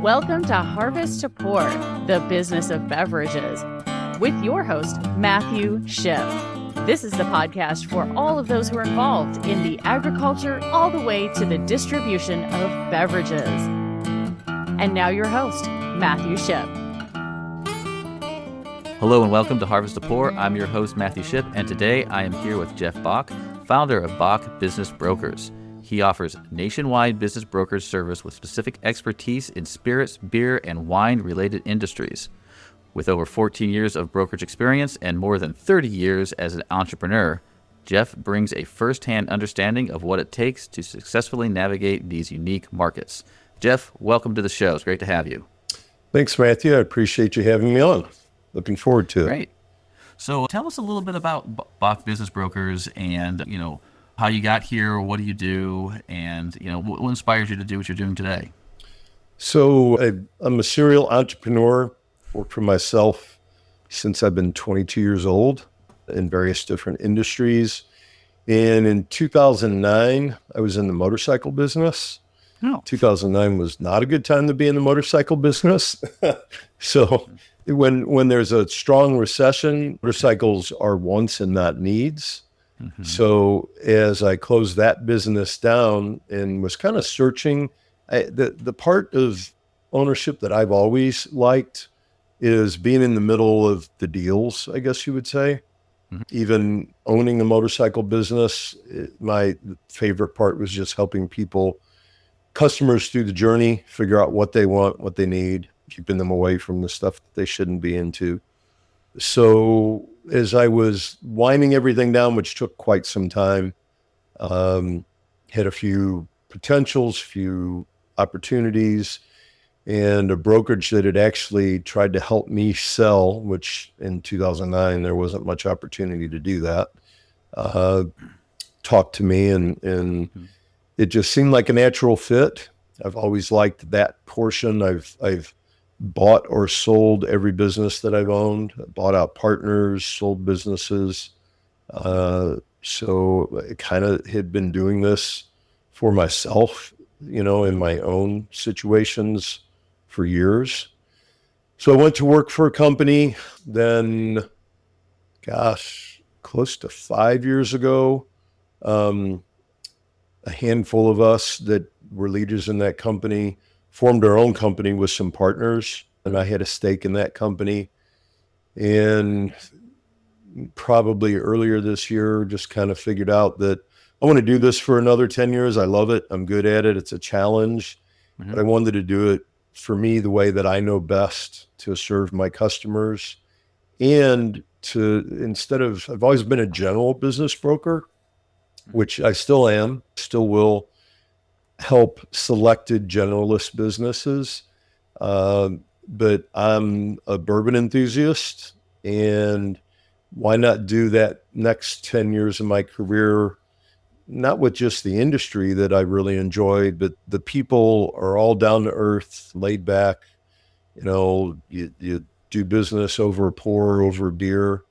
Welcome to Harvest to Pour, the business of beverages, with your host, Matthew Schiff. This is the podcast for all of those who are involved in the agriculture all the way to the distribution of beverages. And now your host, Matthew Schiff. Hello and welcome to Harvest to Pour. I'm your host, Matthew Schiff, and today I am here with Jeff Bach, founder of Bach Business Brokers. He offers nationwide business brokerage service with specific expertise in spirits, beer, and wine-related industries. With over 14 years of brokerage experience and more than 30 years as an entrepreneur, Jeff brings a first-hand understanding of what it takes to successfully navigate these unique markets. Jeff, welcome to the show. It's great to have you. Thanks, Matthew. I appreciate you having me on. Looking forward to it. Great. So tell us a little bit about Bach Business Brokers and, how you got here, what do you do, and, what inspires you to do what you're doing today? So I'm a serial entrepreneur, worked for myself since I've been 22 years old in various different industries. And in 2009, I was in the motorcycle business. Oh. 2009 was not a good time to be in the motorcycle business. So when there's a strong recession, motorcycles are wants and not needs. Mm-hmm. So as I closed that business down and was kind of searching, the part of ownership that I've always liked is being in the middle of the deals, I guess you would say. Mm-hmm. Even owning a motorcycle business, my favorite part was just helping customers through the journey, figure out what they want, what they need, keeping them away from the stuff that they shouldn't be into. So as I was winding everything down, which took quite some time, had a few potentials, few opportunities, and a brokerage that had actually tried to help me sell, which in 2009, there wasn't much opportunity to do that, talked to me and it just seemed like a natural fit. I've always liked that portion. I've bought or sold every business that I've owned, bought out partners, sold businesses. So I kind of had been doing this for myself, in my own situations for years. So I went to work for a company, then, close to 5 years ago, a handful of us that were leaders in that company formed our own company with some partners, and I had a stake in that company. And probably earlier this year, just kind of figured out that I want to do this for another 10 years. I love it. I'm good at it. It's a challenge, but I wanted to do it for me the way that I know best to serve my customers. And I've always been a general business broker, which I still am, still will help selected generalist businesses. But I'm a bourbon enthusiast, and why not do that next 10 years of my career, not with just the industry that I really enjoyed, but the people are all down to earth, laid back. You do business over a pour, over a beer.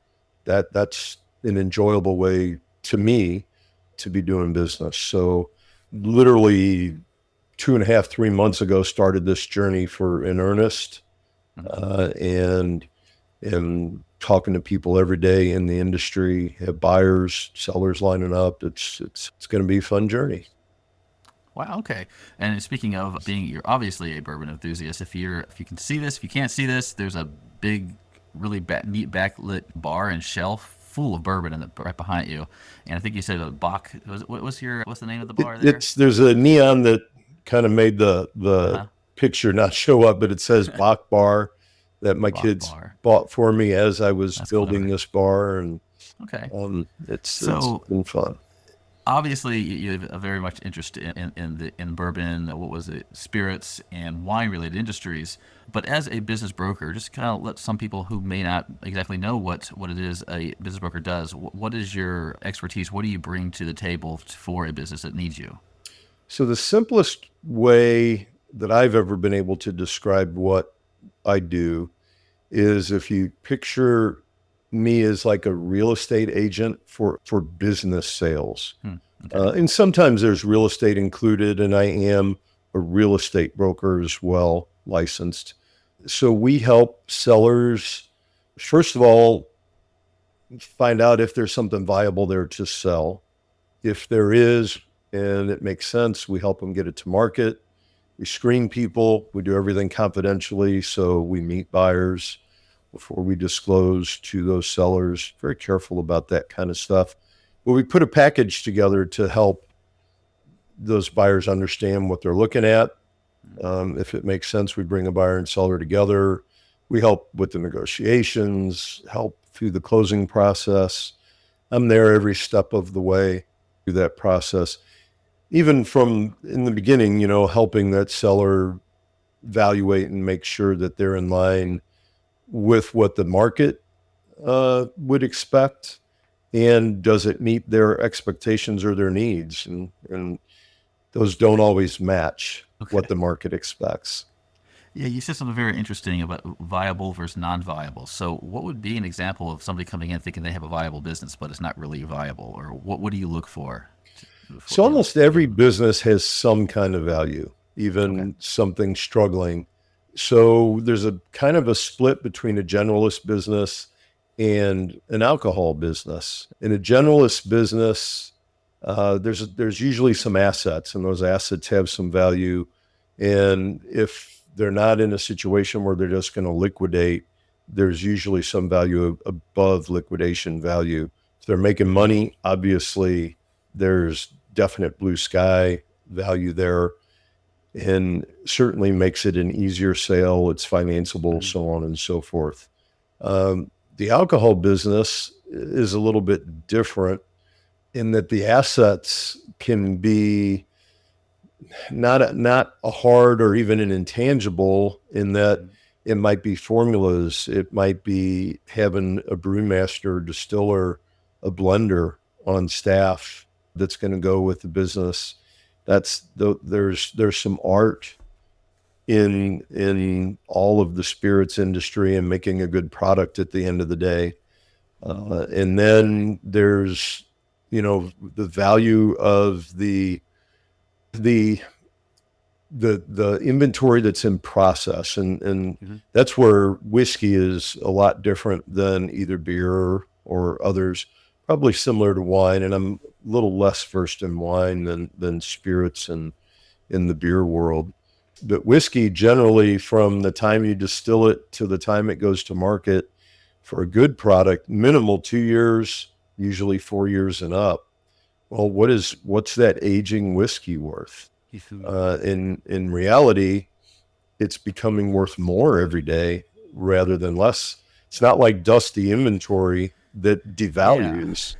That's an enjoyable way to me to be doing business. So literally 2.5, 3 months ago, started this journey in earnest, and talking to people every day in the industry, have buyers, sellers lining up. It's going to be a fun journey. Wow. Okay. And speaking of you're obviously a bourbon enthusiast. If you can see this, if you can't see this, there's a big, really neat backlit bar and shelf full of bourbon right behind you. And I think you said a Bach. What's the name of the bar there? There's a neon that kind of made the picture not show up, but it says Bach Bar, that my kids bought for me as I was building this bar. And okay, it's been fun. Obviously, you have a very much interest in bourbon, spirits and wine-related industries. But as a business broker, just kind of let some people who may not exactly know what it is a business broker does. What is your expertise? What do you bring to the table for a business that needs you? So the simplest way that I've ever been able to describe what I do is if you picture me as like a real estate agent for business sales. Okay. And sometimes there's real estate included, and I am a real estate broker as well. licensed. So we help sellers, first of all, find out if there's something viable there to sell. If there is, and it makes sense, we help them get it to market. We screen people. We do everything confidentially. So we meet buyers before we disclose to those sellers. Very careful about that kind of stuff. But we put a package together to help those buyers understand what they're looking at. If it makes sense, we bring a buyer and seller together. We help with the negotiations, help through the closing process. I'm there every step of the way through that process. Even from in the beginning, helping that seller evaluate and make sure that they're in line with what the market would expect, and does it meet their expectations or their needs, and those don't always match what the market expects. Yeah, you said something very interesting about viable versus non-viable. So what would be an example of somebody coming in thinking they have a viable business, but it's not really viable? Or what do you look for? So almost every business has some kind of value, even something struggling. So there's a kind of a split between a generalist business and an alcohol business. In a generalist business, there's usually some assets, and those assets have some value. And if they're not in a situation where they're just going to liquidate, there's usually some value above liquidation value. If they're making money, obviously there's definite blue sky value there, and certainly makes it an easier sale. It's financeable, so on and so forth. The alcohol business is a little bit different in that the assets can be not a hard or even an intangible, in that it might be formulas. It might be having a brewmaster, distiller, a blender on staff that's going to go with the business. There's some art in all of the spirits industry and making a good product at the end of the day. And then there's, the value of the inventory that's in process. And that's where whiskey is a lot different than either beer or others, probably similar to wine. And I'm a little less versed in wine than spirits and in the beer world. But whiskey, generally, from the time you distill it to the time it goes to market, for a good product, minimal 2 years, usually 4 years and up. Well, what's that aging whiskey worth? In reality, it's becoming worth more every day rather than less. It's not like dusty inventory that devalues.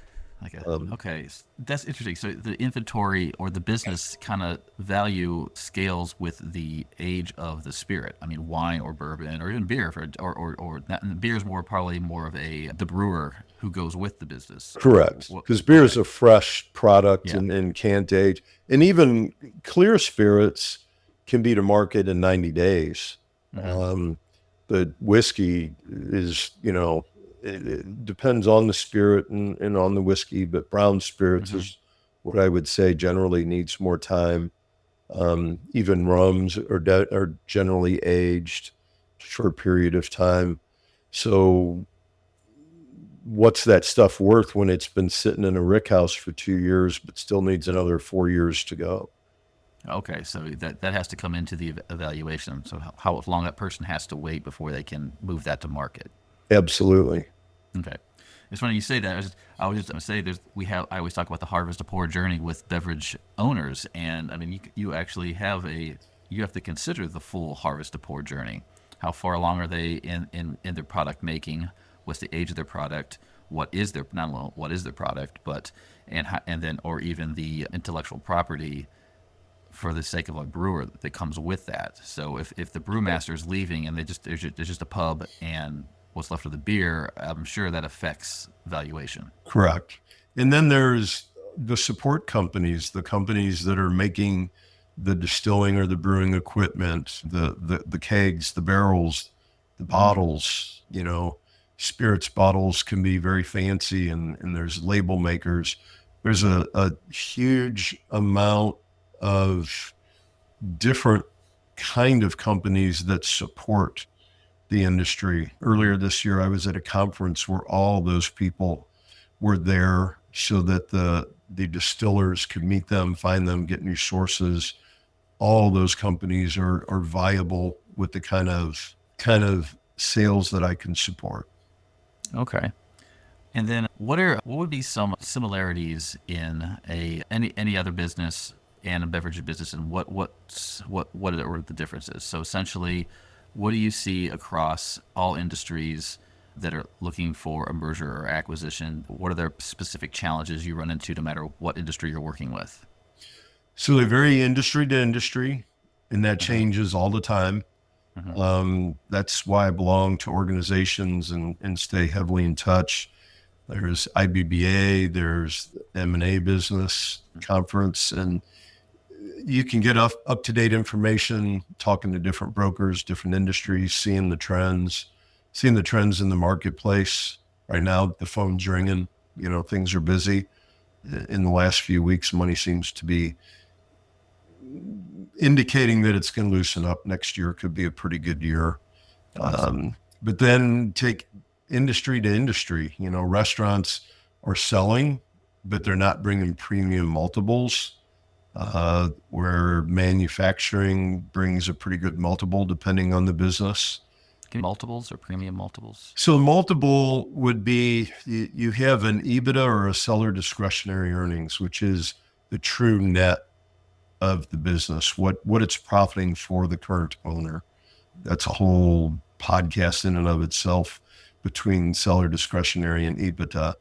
Okay, that's interesting. So the inventory or the business kind of value scales with the age of the spirit. I mean, wine or bourbon or even beer, beer is probably more of the brewer who goes with the business. Correct, because beer is a fresh product and can't age. And even clear spirits can be to market in 90 days. But whiskey is, it depends on the spirit and on the whiskey, but brown spirits is what I would say generally needs more time. Even rums are generally aged for a period of time. So what's that stuff worth when it's been sitting in a rick house for 2 years, but still needs another 4 years to go? Okay, so that has to come into the evaluation. So how long that person has to wait before they can move that to market? Absolutely. Okay. It's funny you say that. I was just going to say I always talk about the harvest to pour journey with beverage owners, and I mean you actually you have to consider the full harvest to pour journey. How far along are they in their product making? What's the age of their product? What is their product, but and then or even the intellectual property for the sake of a brewer that comes with that. So if the brewmaster is leaving and there's just a pub and what's left of the beer, I'm sure that affects valuation. Correct. And then there's the support companies, the companies that are making the distilling or the brewing equipment, the kegs, the barrels, the bottles. Spirits bottles can be very fancy, and there's label makers. There's a huge amount of different kind of companies that support the industry. Earlier this year, I was at a conference where all those people were there so that the distillers could meet them, find them, get new sources. All those companies are viable with the kind of sales that I can support. Okay. And then what would be some similarities in any other business and a beverage business, and what are the differences? So essentially, what do you see across all industries that are looking for a merger or acquisition? What are their specific challenges you run into no matter what industry you're working with? So they vary industry to industry, and that changes all the time. That's why I belong to organizations and stay heavily in touch. There's IBBA, there's M&A Business Conference, and you can get up-to-date information, talking to different brokers, different industries, seeing the trends in the marketplace. Right now, the phone's ringing, things are busy. In the last few weeks, money seems to be indicating that it's going to loosen up. Next year could be a pretty good year. Awesome. But then take industry to industry, restaurants are selling, but they're not bringing premium multiples, where manufacturing brings a pretty good multiple depending on the business. Multiples or premium multiples? So multiple would be, you have an EBITDA or a seller discretionary earnings, which is the true net of the business, what it's profiting for the current owner. That's a whole podcast in and of itself between seller discretionary and EBITDA.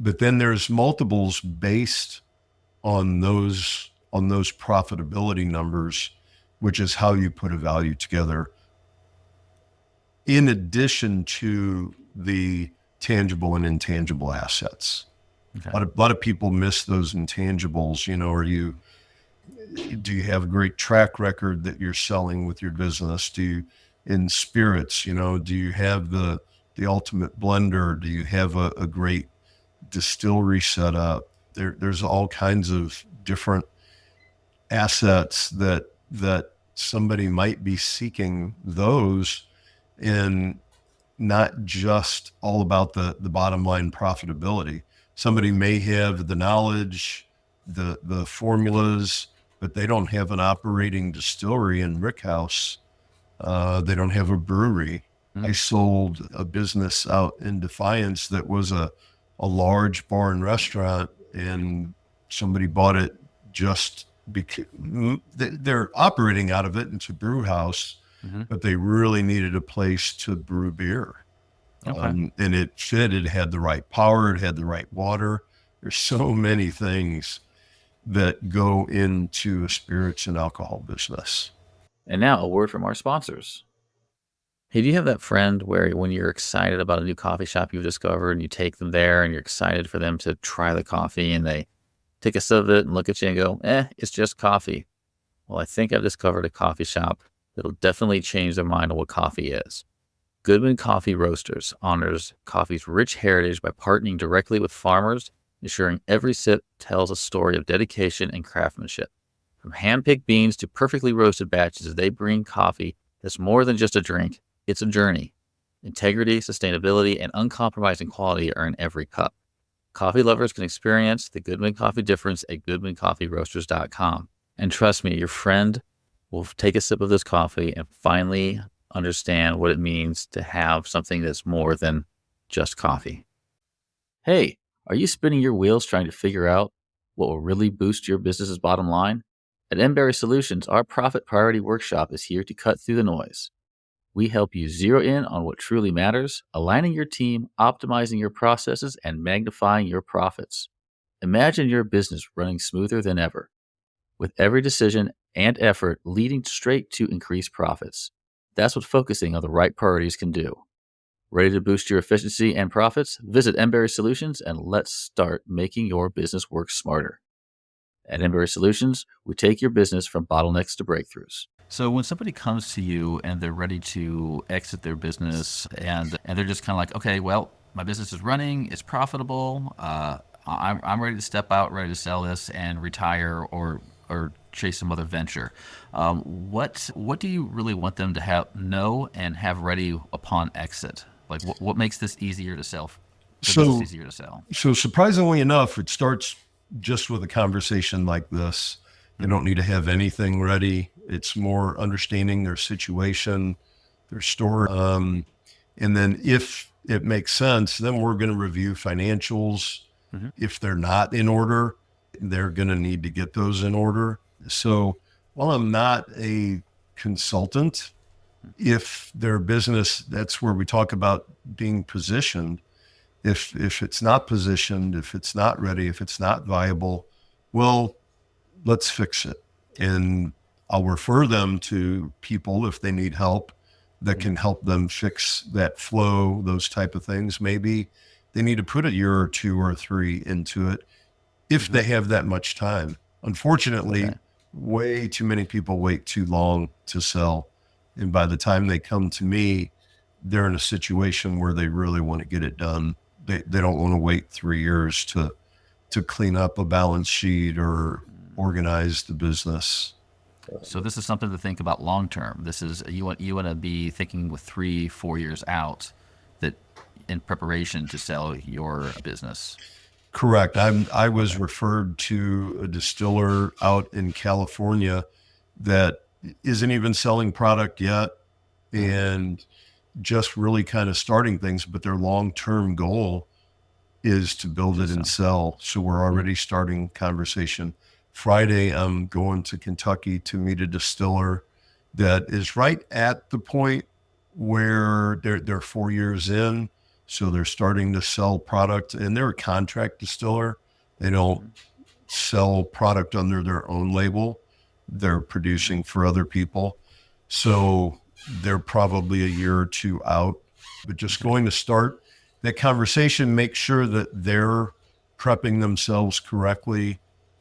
But then there's multiples based on those profitability numbers, which is how you put a value together, in addition to the tangible and intangible assets. Okay. A lot of people miss those intangibles. Do you have a great track record that you're selling with your business? In spirits, do you have the ultimate blender? Do you have a great distillery set up? There's all kinds of different assets that somebody might be seeking those, and not just all about the bottom line profitability. Somebody may have the knowledge, the formulas, but they don't have an operating distillery in Rickhouse. They don't have a brewery. I sold a business out in Defiance that was a large bar and restaurant, and somebody bought it just because they're operating out of it. It's a brew house, but they really needed a place to brew beer. Okay. And it fit, it had the right power, it had the right water. There's so many things that go into a spirits and alcohol business. And now a word from our sponsors. Hey, do you have that friend where when you're excited about a new coffee shop you've discovered and you take them there and you're excited for them to try the coffee, and they take a sip of it and look at you and go, it's just coffee? Well, I think I've discovered a coffee shop that'll definitely change their mind on what coffee is. Goodman Coffee Roasters honors coffee's rich heritage by partnering directly with farmers, ensuring every sip tells a story of dedication and craftsmanship. From hand-picked beans to perfectly roasted batches, they bring coffee that's more than just a drink. It's a journey. Integrity, sustainability, and uncompromising quality are in every cup. Coffee lovers can experience the Goodman Coffee difference at GoodmanCoffeeRoasters.com. And trust me, your friend will take a sip of this coffee and finally understand what it means to have something that's more than just coffee. Hey, are you spinning your wheels trying to figure out what will really boost your business's bottom line? At Emberry Solutions, our Profit Priority Workshop is here to cut through the noise. We help you zero in on what truly matters, aligning your team, optimizing your processes, and magnifying your profits. Imagine your business running smoother than ever, with every decision and effort leading straight to increased profits. That's what focusing on the right priorities can do. Ready to boost your efficiency and profits? Visit Emberry Solutions and let's start making your business work smarter. At Emberry Solutions, we take your business from bottlenecks to breakthroughs. So when somebody comes to you and they're ready to exit their business and they're just kind of like, okay, well, my business is running, it's profitable, I'm ready to step out, ready to sell this and retire or or chase some other venture. What do you really want them to know and have ready upon exit? Like what makes this easier to sell? Easier to sell. So surprisingly enough, it starts just with a conversation like this. They don't need to have anything ready. It's more understanding their situation, their story. And then if it makes sense, then we're going to review financials. If they're not in order, they're going to need to get those in order. So while I'm not a consultant, if their business, that's where we talk about being positioned. If it's not positioned, if it's not ready, if it's not viable, well, let's fix it. And I'll refer them to people if they need help that can help them fix that flow, those type of things. Maybe they need to put a year or 2 or 3 into it if they have that much time. Unfortunately, way too many people wait too long to sell. And by the time they come to me, they're in a situation where they really want to get it done. They don't want to wait 3 years to clean up a balance sheet or organize the business. So this is something to think about long term. This is you want to be thinking with 3-4 years out, that in preparation to sell your business. Correct. I was referred to a distiller out in California that isn't even selling product yet, and just really kind of starting things, but their long-term goal is to build it and sell. So we're already starting conversation. Friday, I'm going to Kentucky to meet a distiller that is right at the point where they're 4 years in. So they're starting to sell product, and they're a contract distiller. They don't sell product under their own label. They're producing for other people. So they're probably a year or 2 out, but just going to start that conversation, make sure that they're prepping themselves correctly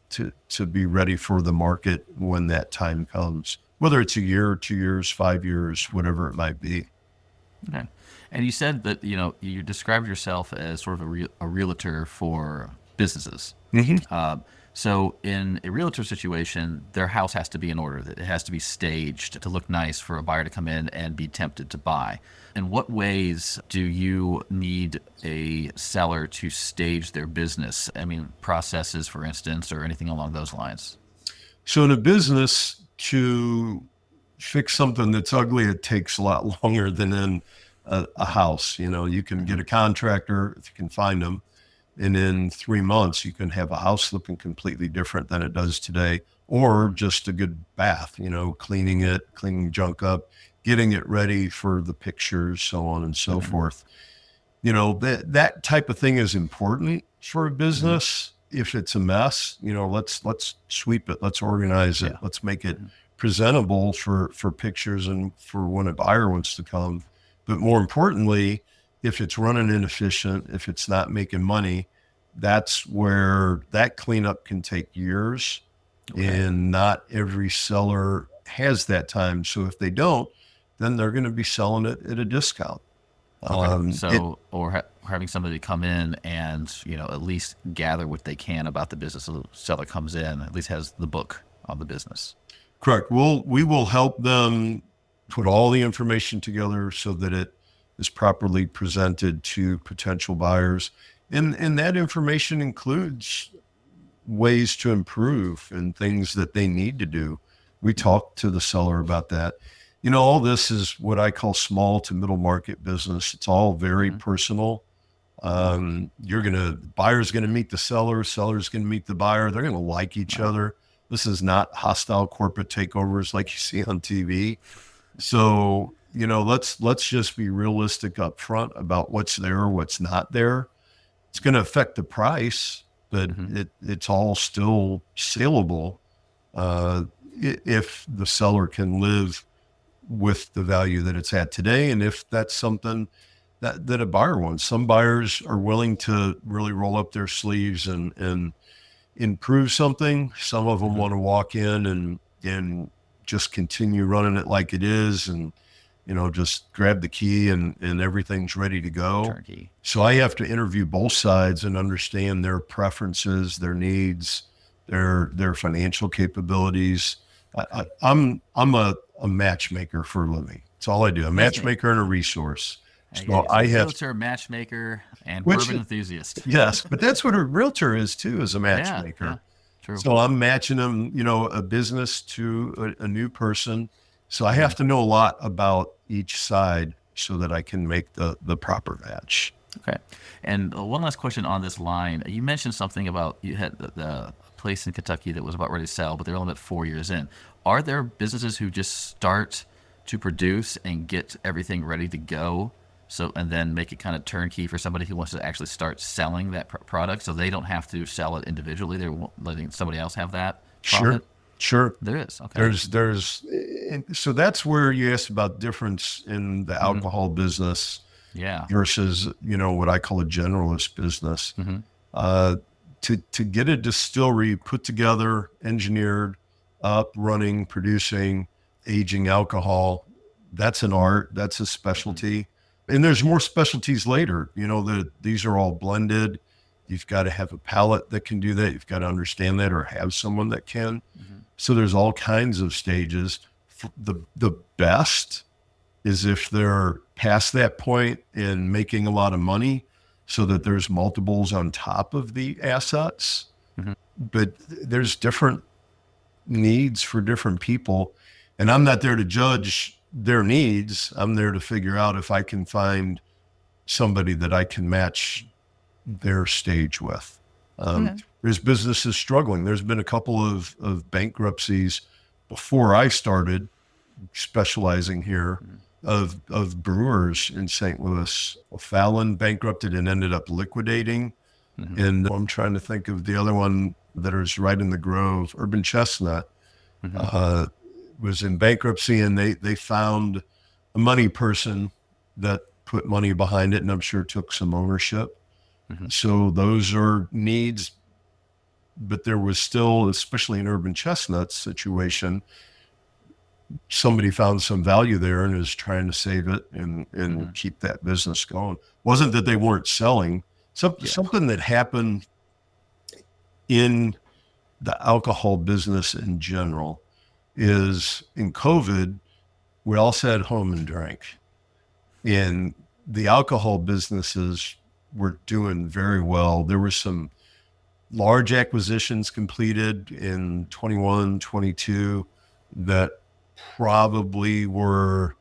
to be ready for the market when that time comes, whether it's a year, 2 years, 5 years, whatever it might be. Okay. And you said that, you described yourself as sort of a realtor for businesses. So in a realtor situation, their house has to be in order. It has to be staged to look nice for a buyer to come in and be tempted to buy. In what ways do you need a seller to stage their business? I mean, processes, for instance, or anything along those lines? So in a business, to fix something that's ugly, it takes a lot longer than in a house. You can get a contractor if you can find them, and in 3 months, you can have a house looking completely different than it does today, or just a good bath, cleaning junk up, getting it ready for the pictures, so on and so forth. That type of thing is important for a business. If it's a mess, let's sweep it, let's organize it, let's make it presentable for pictures and for when a buyer wants to come. But more importantly, if it's running inefficient, if it's not making money, that's where that cleanup can take years. And not every seller has that time. So if they don't, then they're going to be selling it at a discount. Having somebody come in and, at least gather what they can about the business. So the seller comes in, at least has the book on the business. Correct. We will help them put all the information together so that it is properly presented to potential buyers. And that information includes ways to improve and things that they need to do. We talk to the seller about that. All this is what I call small to middle market business. It's all very personal. Buyer's going to meet the seller, seller's going to meet the buyer. They're going to like each other. This is not hostile corporate takeovers like you see on TV. So, let's just be realistic up front about what's there, what's not there. It's going to affect the price, but it's all still saleable if the seller can live with the value that it's at today. And if that's something that a buyer wants. Some buyers are willing to really roll up their sleeves and improve something. Some of them want to walk in and just continue running it like it is and, just grab the key and everything's ready to go. Turkey. So I have to interview both sides and understand their preferences, their needs, their financial capabilities. I'm a matchmaker for a living. That's all I do. A matchmaker and a resource. So I have realtor, matchmaker, and which bourbon enthusiast. yes, but that's what a realtor is too, is a matchmaker. Yeah, true. So I'm matching them, a business to a new person. So I have to know a lot about each side so that I can make the proper match. Okay. And one last question on this line. You mentioned something about you had the place in Kentucky that was about ready to sell, but they're only about 4 years in. Are there businesses who just start to produce and get everything ready to go, and then make it kind of turnkey for somebody who wants to actually start selling that product, so they don't have to sell it individually? They're letting somebody else have that profit? Sure. There is. Okay. So that's where you asked about difference in the alcohol business versus, what I call a generalist business. To get a distillery put together, engineered, up, running, producing, aging alcohol, that's an art, that's a specialty. And there's more specialties later, these are all blended. You've got to have a palate that can do that. You've got to understand that or have someone that can. So there's all kinds of stages. The best is if they're past that point and making a lot of money so that there's multiples on top of the assets. But there's different needs for different people. And I'm not there to judge their needs. I'm there to figure out if I can find somebody that I can match their stage with. There's businesses struggling. There's been a couple of bankruptcies before I started specializing here of brewers in St. Louis. Fallon bankrupted and ended up liquidating. And I'm trying to think of the other one that is right in the Grove. Urban Chestnut was in bankruptcy, and they found a money person that put money behind it, and I'm sure took some ownership. So those are needs, but there was still, especially in Urban Chestnut's situation, somebody found some value there and is trying to save it and keep that business going. Wasn't that they weren't selling. Something that happened in the alcohol business in general is in COVID, we all sat home and drank. And the alcohol businesses were doing very well. There were some large acquisitions completed in 21, 22 that probably were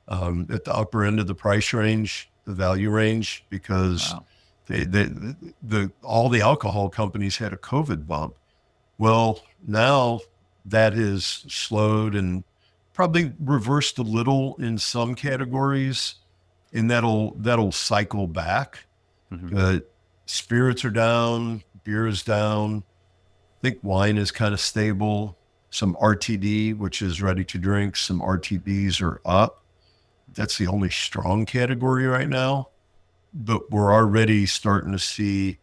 at the upper end of the price range, the value range, because all the alcohol companies had a COVID bump. Well, now that is slowed and probably reversed a little in some categories, and that'll cycle back. Spirits are down, beer is down. I think wine is kind of stable. Some RTD, which is ready to drink, some RTDs are up. That's the only strong category right now. But we're already starting to see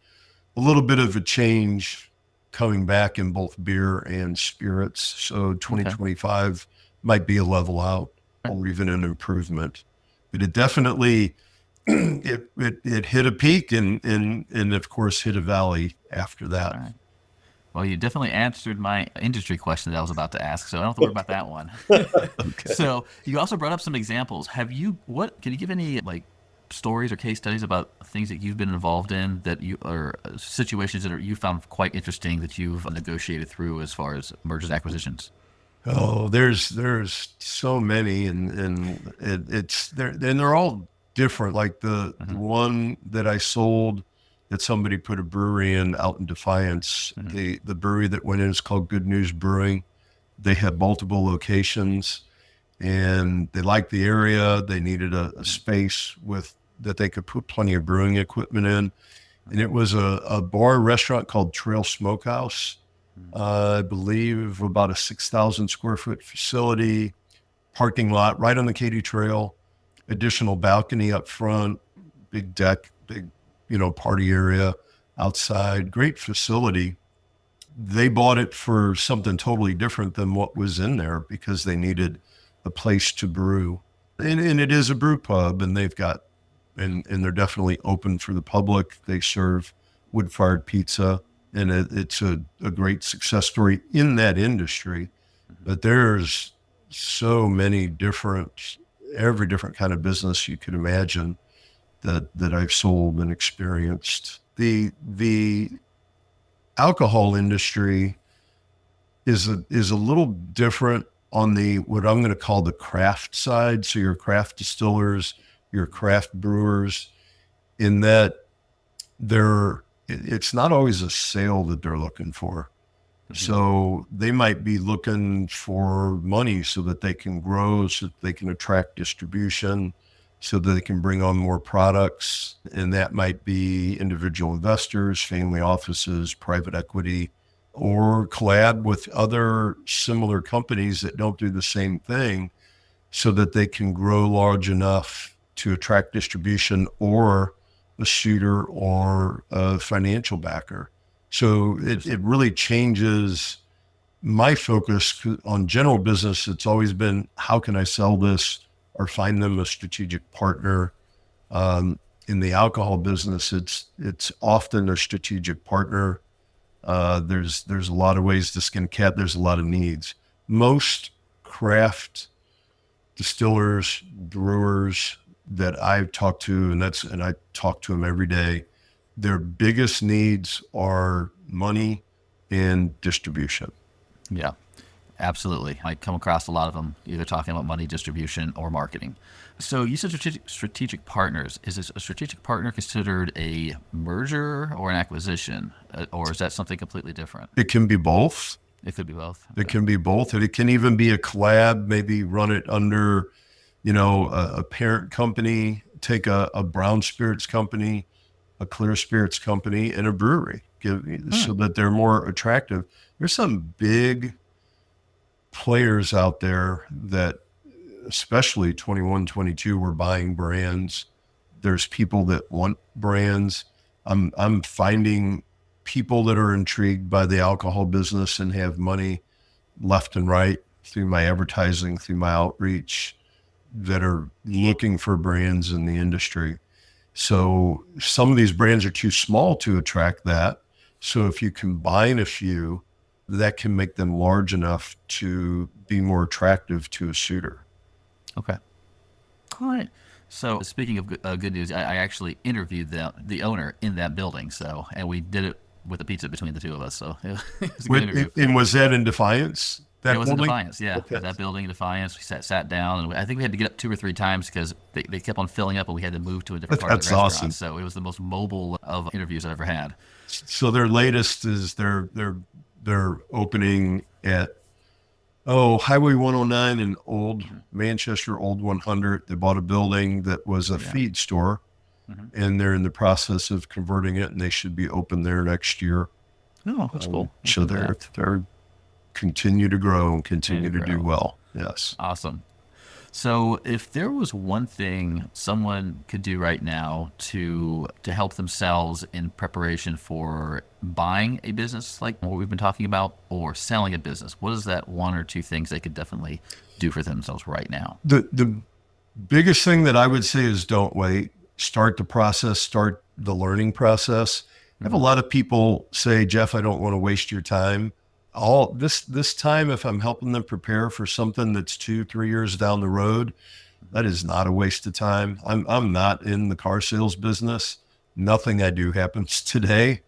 a little bit of a change coming back in both beer and spirits. So 2025 might be a level out or even an improvement. But it definitely, it hit a peak and of course hit a valley after that. All right. Well, you definitely answered my industry question that I was about to ask, so I don't have to worry about that one. So you also brought up some examples. Can you give any stories or case studies about things that you've been involved in that or situations that you found quite interesting that you've negotiated through as far as mergers and acquisitions? Oh, there's so many, and they're all different. Like the one that I sold that somebody put a brewery in out in Defiance. The brewery that went in is called Good News Brewing. They had multiple locations, and they liked the area. They needed a space that they could put plenty of brewing equipment in. And it was a bar restaurant called Trail Smokehouse. I believe about a 6,000 square foot facility, parking lot right on the Katy Trail, additional balcony up front, big deck, big party area outside, great facility. They bought it for something totally different than what was in there because they needed a place to brew. And it is a brew pub, and they've got, and they're definitely open for the public. They serve wood-fired pizza and it's a great success story in that industry. But there's so many every different kind of business you could imagine that I've sold and experienced. The alcohol industry is a little different on the what I'm going to call the craft side. So your craft distillers, your craft brewers, in that it's not always a sale that they're looking for. So they might be looking for money so that they can grow, so that they can attract distribution, so that they can bring on more products. And that might be individual investors, family offices, private equity, or collab with other similar companies that don't do the same thing so that they can grow large enough to attract distribution or a suitor or a financial backer. So it really changes my focus on general business. It's always been, how can I sell this or find them a strategic partner? In the alcohol business, it's often a strategic partner. There's a lot of ways to skin a cat. There's a lot of needs. Most craft distillers, brewers that I've talked to, and I talk to them every day, their biggest needs are money and distribution. Yeah, absolutely. I come across a lot of them either talking about money, distribution, or marketing. So you said strategic partners. Is a strategic partner considered a merger or an acquisition, or is that something completely different? It can be both. It could be both. It can be both. It can even be a collab, maybe run it under, a parent company, take a brown spirits company, a clear spirits company, and a brewery, so that they're more attractive. There's some big players out there that, especially 21, 22, were buying brands. There's people that want brands. I'm finding people that are intrigued by the alcohol business and have money left and right through my advertising, through my outreach, that are looking for brands in the industry. So some of these brands are too small to attract that. So if you combine a few, that can make them large enough to be more attractive to a suitor. Okay. All right. So speaking of good news, I actually interviewed the owner in that building. And we did it with a pizza between the two of us. So it was a good interview. And was that in Defiance? It was in Defiance, yeah. Okay. That building in Defiance. We sat down, and I think we had to get up 2 or 3 times because they kept on filling up, and we had to move to a different part of the restaurant. Awesome. So it was the most mobile of interviews I've ever had. So their latest is they're opening at Highway 109 in Old Manchester, Old 100. They bought a building that was a feed store, and they're in the process of converting it, and they should be open there next year. Oh, that's cool. So they're continue to grow and continue to do well. Yes. Awesome. So if there was one thing someone could do right now to help themselves in preparation for buying a business like what we've been talking about, or selling a business, what is that 1 or 2 things they could definitely do for themselves right now? The biggest thing that I would say is don't wait. Start the process, start the learning process. I have a lot of people say, Jeff, I don't want to waste your time. All this time, if I'm helping them prepare for something that's 2-3 years down the road, that is not a waste of time. I'm not in the car sales business. Nothing I do happens today.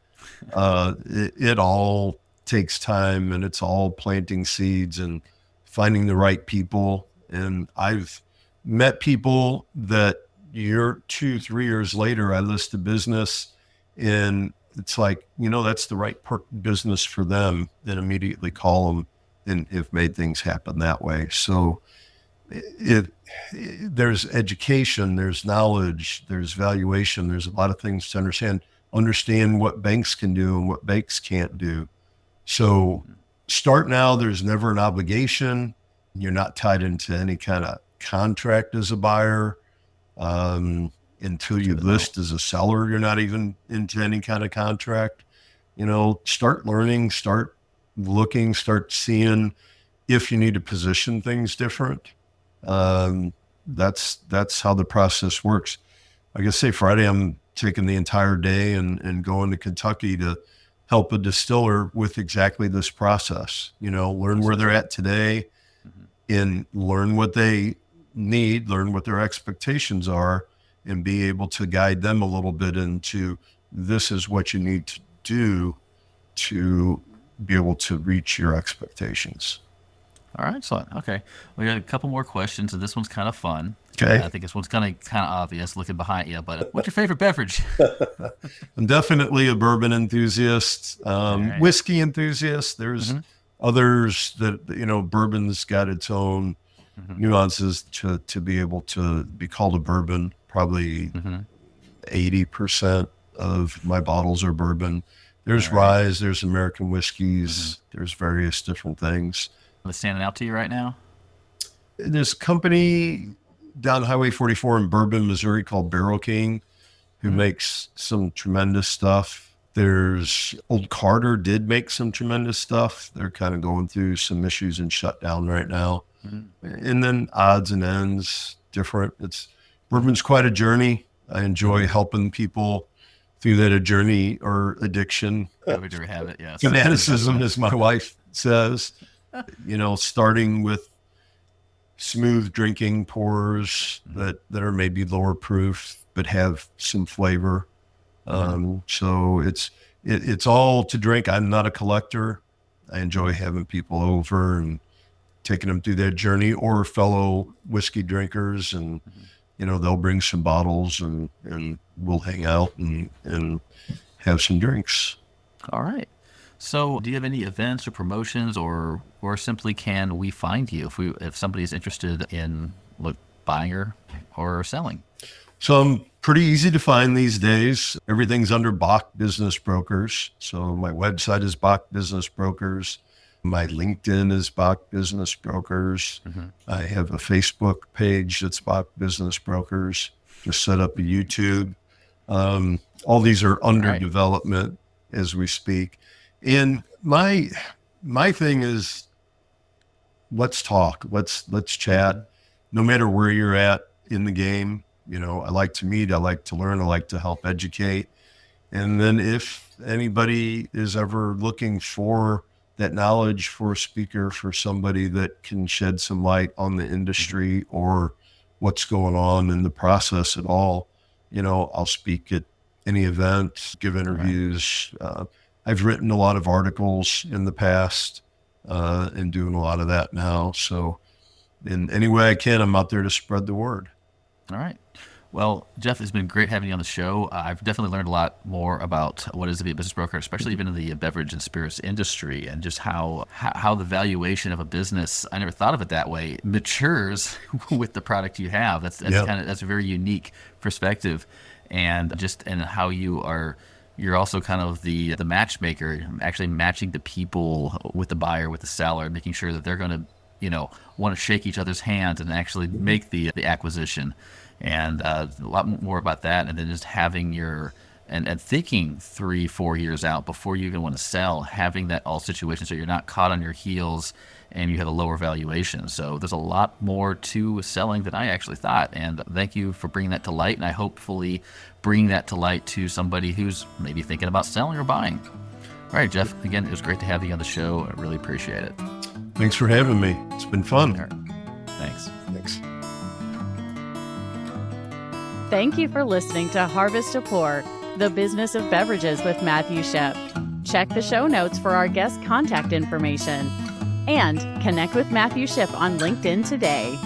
It all takes time, and it's all planting seeds and finding the right people. And I've met people that 2-3 years later, I list a business, and it's like, that's the right business for them, and immediately call them and have made things happen that way. So there's education, there's knowledge, there's valuation, there's a lot of things to understand what banks can do and what banks can't do. So start now. There's never an obligation. You're not tied into any kind of contract as a buyer. Until you list as a seller, you're not even into any kind of contract. Start learning, start looking, start seeing if you need to position things different. That's how the process works. Like I say, Friday, I'm taking the entire day and going to Kentucky to help a distiller with exactly this process. Learn where they're at today and learn what they need, learn what their expectations are, and be able to guide them a little bit into this is what you need to do to be able to reach your expectations. All right, excellent. Okay, we got a couple more questions, and this one's kind of fun. Okay. I think this one's kind of obvious looking behind you, but what's your favorite beverage? I'm definitely a bourbon enthusiast, right. whiskey enthusiast. There's others that, bourbon's got its own nuances to be able to be called a bourbon. Probably 80% of my bottles are bourbon. There's rye, there's American whiskeys, there's various different things. What's standing out to you right now? There's a company down Highway 44 in Bourbon, Missouri called Barrel King, who makes some tremendous stuff. There's Old Carter did make some tremendous stuff. They're kind of going through some issues and shut down right now. And then odds and ends, different. Bourbon's quite a journey. I enjoy helping people through that journey or addiction. Over habit, yes. Fanaticism, as my wife says. Starting with smooth drinking pours that are maybe lower proof but have some flavor. So it's all to drink. I'm not a collector. I enjoy having people over and taking them through that journey, or fellow whiskey drinkers, and they'll bring some bottles and we'll hang out and have some drinks. All right. So do you have any events or promotions, or simply can we find you if somebody's interested in buying or selling? So I'm pretty easy to find these days. Everything's under Bach Business Brokers. So my website is Bach Business Brokers. My LinkedIn is Bach Business Brokers. I have a Facebook page that's Bach Business Brokers. Just set up a YouTube. All these are under development as we speak. And my thing is, let's talk, let's chat, no matter where you're at in the game. I like to meet, I like to learn, I like to help educate. And then if anybody is ever looking for that knowledge, for a speaker, for somebody that can shed some light on the industry or what's going on in the process at all, I'll speak at any event, give interviews. I've written a lot of articles in the past and doing a lot of that now. So in any way I can, I'm out there to spread the word. All right. Well, Jeff, it's been great having you on the show. I've definitely learned a lot more about what it is to be a business broker, especially even in the beverage and spirits industry, and just how the valuation of a business, I never thought of it that way, matures with the product you have. That's a very unique perspective, and how you're also kind of the matchmaker, actually matching the people with the buyer, with the seller, making sure that they're going to, want to shake each other's hands and actually make the acquisition. And a lot more about that. And then just having and thinking 3-4 years out before you even want to sell, having that all situation so you're not caught on your heels and you have a lower valuation. So there's a lot more to selling than I actually thought. And thank you for bringing that to light. And I hopefully bring that to light to somebody who's maybe thinking about selling or buying. All right, Jeff, again, it was great to have you on the show. I really appreciate it. Thanks for having me. It's been fun. Thanks. Thank you for listening to Harvest to Pour, the Business of Beverages with Matthew Shipp. Check the show notes for our guest contact information and connect with Matthew Shipp on LinkedIn today.